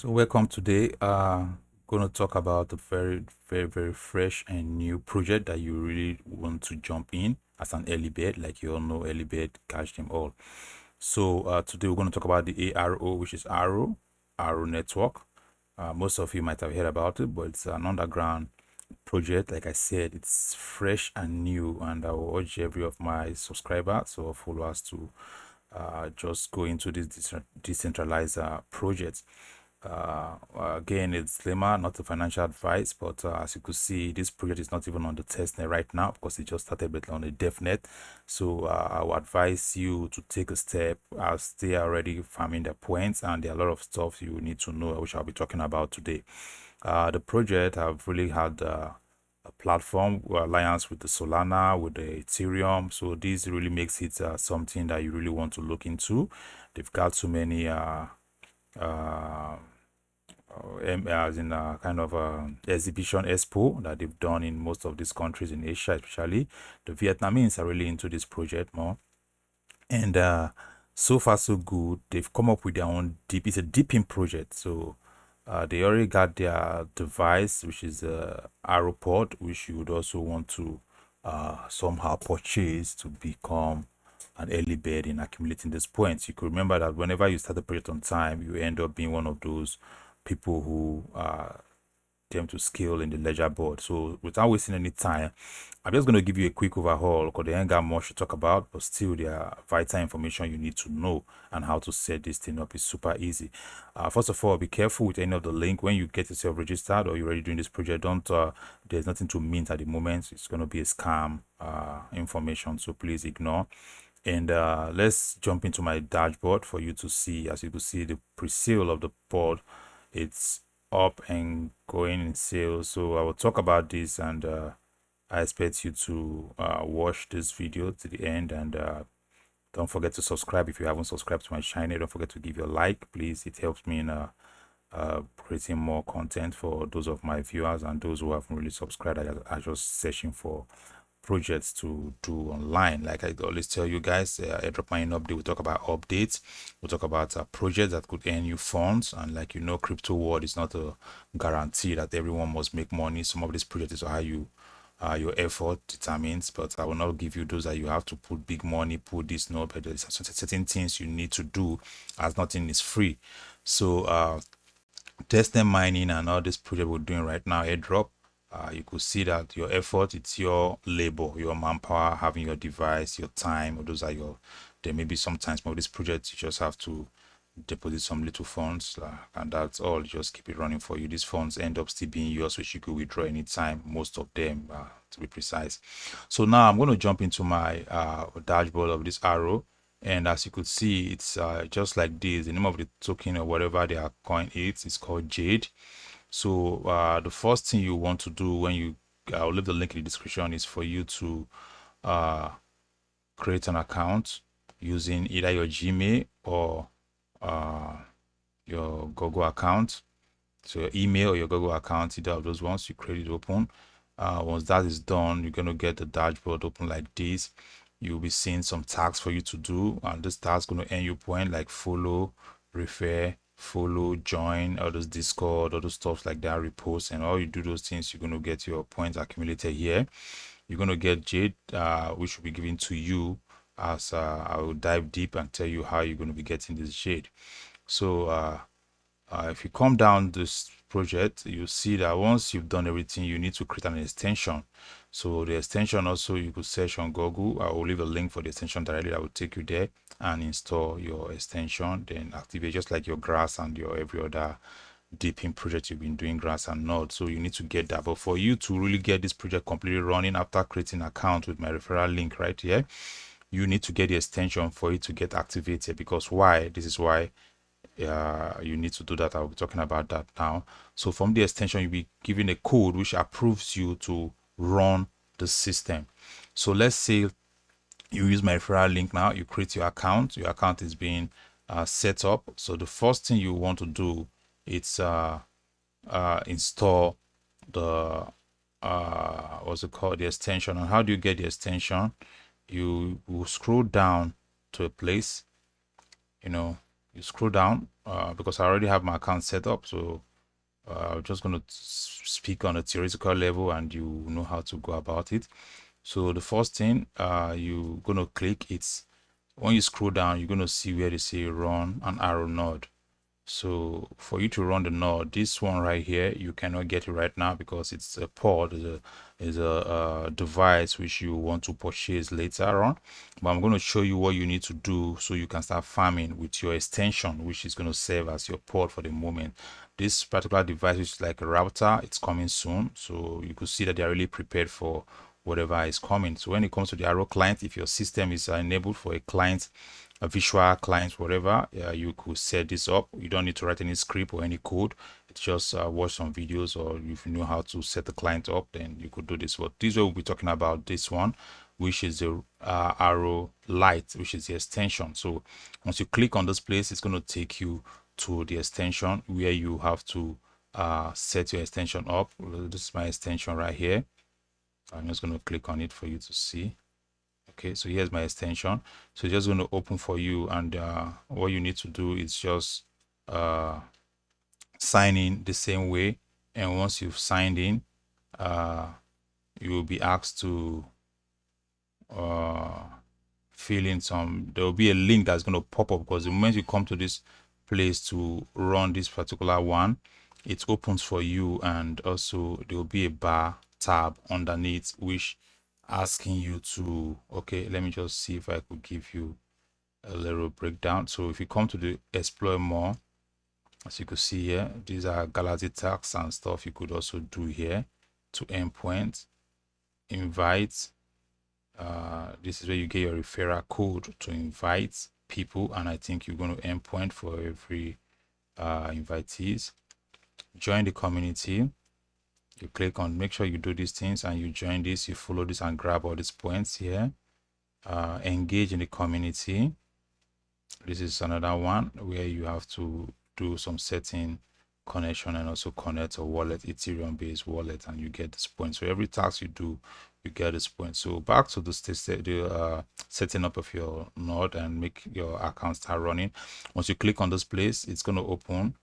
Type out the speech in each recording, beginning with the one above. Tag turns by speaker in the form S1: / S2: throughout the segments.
S1: So welcome today. Going to talk about a very fresh and new project that you really want to jump in as an early bird. Like you all know, early bird catch them all. So today we're going to talk about the ARO, which is Aronetwork. Most of you might have heard about it, but it's an underground project. Like I said, it's fresh and new, and I will urge every of my subscribers or followers to just go into this decentralized project. Again, it's disclaimer, not a financial advice, but as you could see, this project is not even on the testnet right now because it just started but on the devnet. So I would advise you to take a step as they are already farming their points, and there are a lot of stuff you need to know, which I'll be talking about today. The project have really had a platform alliance with the Solana, with the Ethereum. So this really makes it something that you really want to look into. They've got so many uh, as in a kind of exhibition expo that they've done in most of these countries in Asia, especially the Vietnamese are really into this project more. And so far so good. They've come up with their own deep. It's a deeping project, so they already got their device, which is a Aeropod, which you would also want to somehow purchase to become an early bird in accumulating these points. You could remember that whenever you start the project on time, you end up being one of those people who them to scale in the ledger board. So without wasting any time, I'm just going to give you a quick overhaul because they ain't got much to talk about, but still there are vital information you need to know, and how to set this thing up is super easy. First of all, be careful with any of the link when you get yourself registered or you're already doing this project. Don't there's nothing to mint at the moment. It's going to be a scam information, so please ignore. And let's jump into my dashboard for you to see. As you can see, the pre-sale of the board, it's up and going in sales. So I will talk about this, and I expect you to watch this video to the end, and don't forget to subscribe if you haven't subscribed to my channel. Don't forget to give your like, please. It helps me in creating more content for those of my viewers and those who haven't really subscribed. are just searching for projects to do online. Like I always tell you guys, Airdrop mining update, we talk about updates, we talk about projects that could earn you funds, and like you know, crypto world is not a guarantee that everyone must make money. Some of these projects are how you your effort determines, but I will not give you those that you have to put big money, put this, no, but there's certain things you need to do, as nothing is free. So testnet mining and all this project we're doing right now, Airdrop, you could see that your effort, it's your labor, your manpower, having your device, your time, or those are your, there may be sometimes more of these projects you just have to deposit some little funds, and that's all. Just keep it running for you. These funds end up still being yours, which you could withdraw anytime, most of them, to be precise. So now I'm going to jump into my dashboard of this arrow, and as you could see, it's just like this. The name of the token or whatever they are coin is called Jade. So the first thing you want to do when you, I'll leave the link in the description, is for you to create an account using either your Gmail or your Google account. So your email or your Google account, either of those ones, you create it open. Once that is done, you're going to get the dashboard open like this. You'll be seeing some tasks for you to do, and this task going to earn you point, like follow, refer, follow, join, all those Discord, all those stuff like that, repost, and all you do those things, you're going to get your points accumulated here. You're going to get Jade, which will be given to you, as I will dive deep and tell you how you're going to be getting this Jade. So if you come down this project, you see that once you've done everything, you need to create an extension. So the extension also, you could search on Google. I will leave a link for the extension directly that will take you there, and install your extension, then activate, just like your grass and your every other deeping project you've been doing, grass and node. So you need to get that. But for you to really get this project completely running after creating an account with my referral link right here, you need to get the extension for it to get activated. Because why? This is why you need to do that. I'll be talking about that now. So from the extension, you'll be given a code which approves you to run the system. So let's say you use my referral link now, you create your account is being set up. So the first thing you want to do is install the what's it called, the extension. And how do you get the extension? You will scroll down to a place, you know, you scroll down because I already have my account set up. So I'm just going to speak on a theoretical level and you know how to go about it. So the first thing you're going to click, it's when you scroll down, you're going to see where they say run an arrow node. So for you to run the node, this one right here, you cannot get it right now because it's a pod, is a device which you want to purchase later on. But I'm going to show you what you need to do so you can start farming with your extension, which is going to serve as your pod for the moment. This particular device, which is like a router, it's coming soon. So you could see that they're really prepared for whatever is coming. So when it comes to the arrow client, if your system is enabled for a client, a visual client, whatever, you could set this up. You don't need to write any script or any code. It's just watch some videos, or if you know how to set the client up, then you could do this. But this way we'll be talking about this one, which is the arrow light, which is the extension. So once you click on this place, it's going to take you to the extension where you have to set your extension up. This is my extension right here. I'm just going to click on it for you to see. Okay, so here's my extension. So it's just going to open for you, and what you need to do is just sign in the same way. And once you've signed in, you will be asked to fill in some. There will be a link that's going to pop up, because the moment you come to this place to run this particular one, it opens for you, and also there will be a bar tab underneath which asking you to, okay, let me just see if I could give you a little breakdown. So if you come to the explore more, as you can see here, these are galaxy tags and stuff you could also do here. To endpoint, invite, this is where you get your referral code to invite people, and I think you're going to endpoint for every invitees. Join the community, you click on, make sure you do these things and you join this, you follow this and grab all these points here. Engage in the community. This is another one where you have to do some setting connection and also connect a wallet, Ethereum based wallet, and you get this point. So every task you do, you get this point. So back to the setting up of your node and make your account start running. Once you click on this place, it's going to open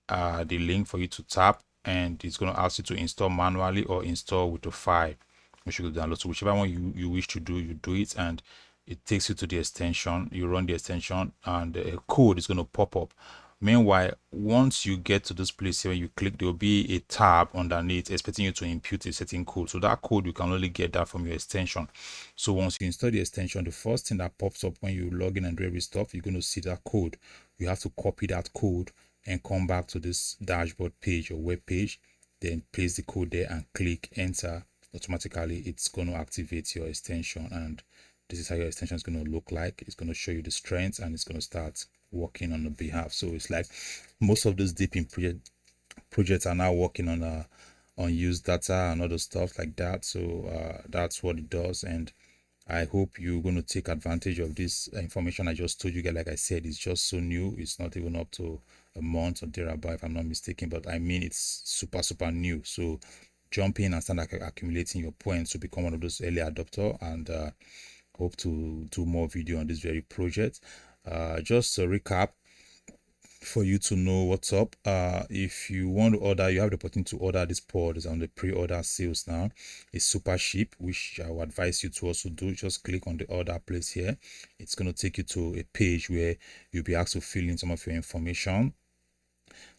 S1: the link for you to tap, and it's going to ask you to install manually or install with a file which you could download. So whichever one you wish to do, you do it, and it takes you to the extension. You run the extension and a code is going to pop up. Meanwhile, once you get to this place here, you click, there will be a tab underneath expecting you to input a certain code. So that code, you can only get that from your extension. So once you install the extension, the first thing that pops up when you log in and do every stuff, you're going to see that code. You have to copy that code and come back to this dashboard page or web page, then paste the code there and click enter. Automatically it's going to activate your extension, and this is how your extension is going to look like. It's going to show you the strengths and it's going to start working on the behalf. So it's like most of those deep in projects are now working on unused data and other stuff like that. So that's what it does, and I hope you're going to take advantage of this information I just told you guys. Like I said, it's just so new. It's not even up to a month or thereabout, if I'm not mistaken, but I mean it's super new. So jump in and start accumulating your points to become one of those early adopter, and hope to do more video on this very project. Just a recap for you to know what's up. If you want to order, you have the opportunity to order this pod. Is on the pre-order sales now. It's super cheap, which I would advise you to also do. Just click on the order place here. It's going to take you to a page where you'll be asked to fill in some of your information.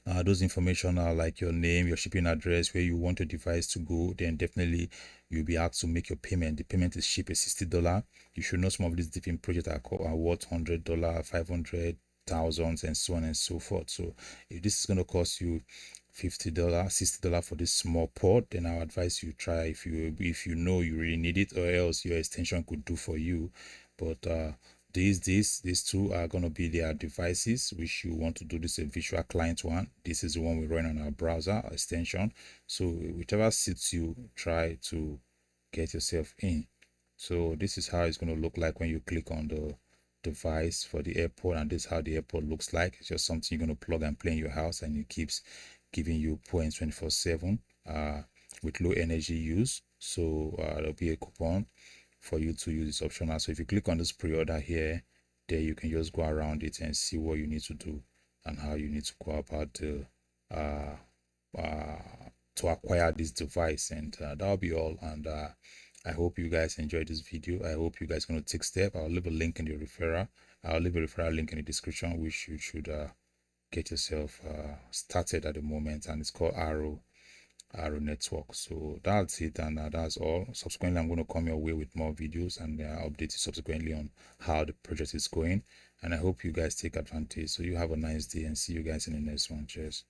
S1: Those information are like your name, your shipping address, where you want your device to go. Then definitely you'll be asked to make your payment. The payment is cheap, it's $60. You should know some of these different projects are worth $100, $500, thousands, and so on and so forth. So if this is going to cost you $50, $60 for this small pod, then I advise you try if you know you really need it, or else your extension could do for you. But these two are going to be their devices which you want to do. This a visual client one. This is the one we run on our browser extension. So whichever suits you, try to get yourself in. So this is how it's going to look like when you click on the device for the airport, and this is how the airport looks like. It's just something you're going to plug and play in your house, and it keeps giving you points 24/7 with low energy use. So there'll be a coupon for you to use this optional. So if you click on this pre-order here, there you can just go around it and see what you need to do and how you need to go about uh, to acquire this device. And that'll be all. And I hope you guys enjoyed this video. I hope you guys are going to take step. I'll leave a link in the referral. I'll leave a referral link in the description, which you should get yourself started at the moment. And it's called Aronetwork. So that's it, and that's all. Subsequently, I'm going to come your way with more videos and update you subsequently on how the project is going. And I hope you guys take advantage. So you have a nice day and see you guys in the next one. Cheers.